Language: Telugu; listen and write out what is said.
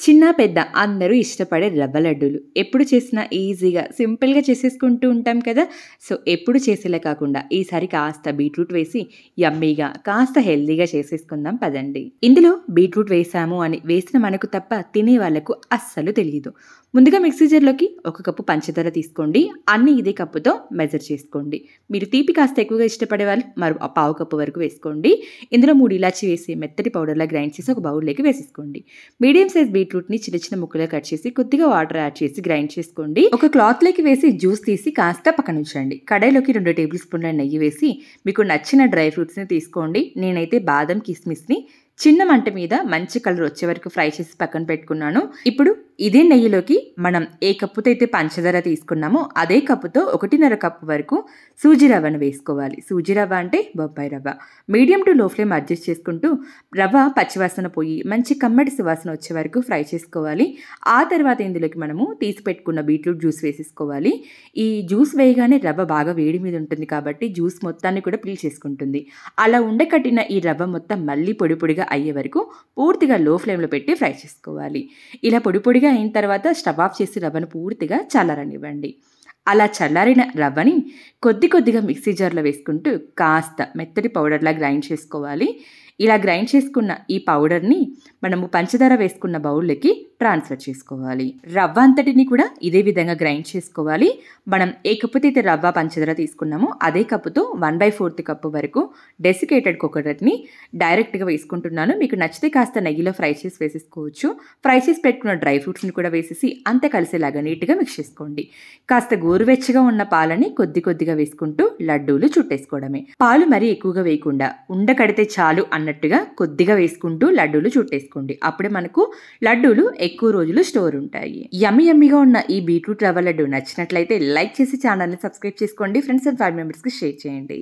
చిన్న, పెద్ద అందరూ ఇష్టపడే రవ్వ లడ్డూలు. ఎప్పుడు చేసినా ఈజీగా, సింపుల్‌గా చేసేసుకుంటూ ఉంటాం కదా! సో, ఎప్పుడు చేసేలా కాకుండా ఈసారి కాస్త బీట్రూట్ వేసి యమ్మీగా, కాస్త హెల్తీగా చేసేసుకుందాం పదండి. ఇందులో బీట్రూట్ వేసాము అని వేసిన మనకు తప్ప తినే వాళ్ళకు అస్సలు తెలీదు. ముందుగా మిక్సీ జార్‌లోకి ఒక కప్పు పంచదార తీసుకోండి. అన్నీ ఇదే కప్పుతో మెజర్ చేసుకోండి. మీరు తీపి కాస్త ఎక్కువగా ఇష్టపడే వాళ్ళు మరో పావు కప్పు వరకు వేసుకోండి. ఇందులో 3 ఇలాచీ వేసి మెత్తటి పౌడర్‌లా గ్రైండ్ చేసి ఒక బౌల్‌లోకి వేసేసుకోండి. మీడియం సైజ్ బీట్రూట్‌ని చిన్న చిన్న ముక్కలుగా కట్ చేసి కొద్దిగా వాటర్ యాడ్ చేసి గ్రైండ్ చేసుకోండి. ఒక క్లాత్‌లోకి వేసి జ్యూస్ తీసి కాస్త పక్కనుంచండి. కడాయిలోకి 2 టేబుల్ స్పూన్ల నెయ్యి వేసి మీకు నచ్చిన డ్రై ఫ్రూట్స్‌ని తీసుకోండి. నేనైతే బాదం, కిస్మిస్‌ని చిన్న మంట మీద మంచి కలర్ వచ్చే వరకు ఫ్రై చేసి పక్కన పెట్టుకున్నాను. ఇప్పుడు ఇదే నెయ్యిలోకి మనం ఏ కప్పుతో అయితే పంచదార తీసుకున్నామో అదే కప్పుతో 1.5 కప్పు వరకు సూజీ రవ్వను వేసుకోవాలి. సూజీ రవ్వ అంటే బొప్పాయి రవ్వ. మీడియం టు లో ఫ్లేమ్ అడ్జస్ట్ చేసుకుంటూ రవ్వ పచ్చివాసన పోయి మంచి కమ్మటి సువాసన వచ్చే వరకు ఫ్రై చేసుకోవాలి. ఆ తర్వాత ఇందులోకి మనము తీసి పెట్టుకున్న బీట్రూట్ జ్యూస్ వేసేసుకోవాలి. ఈ జ్యూస్ వేయగానే రవ్వ బాగా వేడి మీద ఉంటుంది కాబట్టి జ్యూస్ మొత్తాన్ని కూడా పీల్చేసుకుంటుంది. అలా ఉండకట్టిన ఈ రవ్వ మొత్తం మళ్ళీ పొడి పొడిగా అయ్యే వరకు పూర్తిగా లో ఫ్లేమ్లో పెట్టి ఫ్రై చేసుకోవాలి. ఇలా పొడి పొడిగా అయిన తర్వాత స్టవ్ ఆఫ్ చేసి రవ్వను పూర్తిగా చల్లారనివ్వండి. అలా చల్లారిన రవ్వని కొద్ది కొద్దిగా మిక్సీ జార్లో వేసుకుంటూ కాస్త మెత్తటి పౌడర్లా గ్రైండ్ చేసుకోవాలి. ఇలా గ్రైండ్ చేసుకున్న ఈ పౌడర్ని మనము పంచదార వేసుకున్న బౌల్లోకి ట్రాన్స్ఫర్ చేసుకోవాలి. రవ్వ అంతటిని కూడా ఇదే విధంగా గ్రైండ్ చేసుకోవాలి. మనం ఏ కప్పుతో అయితే రవ్వ పంచదార తీసుకున్నామో అదే కప్పుతో 1/4 కప్పు వరకు డెసికేటెడ్ కోకోనట్ని డైరెక్ట్గా వేసుకుంటున్నాను. మీకు నచ్చితే కాస్త నెయ్యిలో ఫ్రై చేసి వేసేసుకోవచ్చు. ఫ్రై చేసి పెట్టుకున్న డ్రై ఫ్రూట్స్ని కూడా వేసేసి అంతా కలిసేలాగా నీట్గా మిక్స్ చేసుకోండి. కాస్త గోరువెచ్చగా ఉన్న పాలని కొద్ది కొద్దిగా వేసుకుంటూ లడ్డూలు చుట్టేసుకోవడమే. పాలు మరీ ఎక్కువగా వేయకుండా ఉండకడితే చాలు అన్నట్టుగా కొద్దిగా వేసుకుంటూ లడ్డూలు చుట్టేసుకోండి. అప్పుడే మనకు లడ్డూలు ఎక్కువ రోజులు స్టోర్ ఉంటాయి. యమ్మీ యమ్మీగా ఉన్న ఈ బీట్రూట్ రవ్వ లడ్డు నచ్చినట్లయితే లైక్ చేసి ఛానల్ని సబ్స్క్రైబ్ చేసుకోండి. ఫ్రెండ్స్ అండ్ ఫ్యామిలీ మెంబర్స్కి షేర్ చేయండి.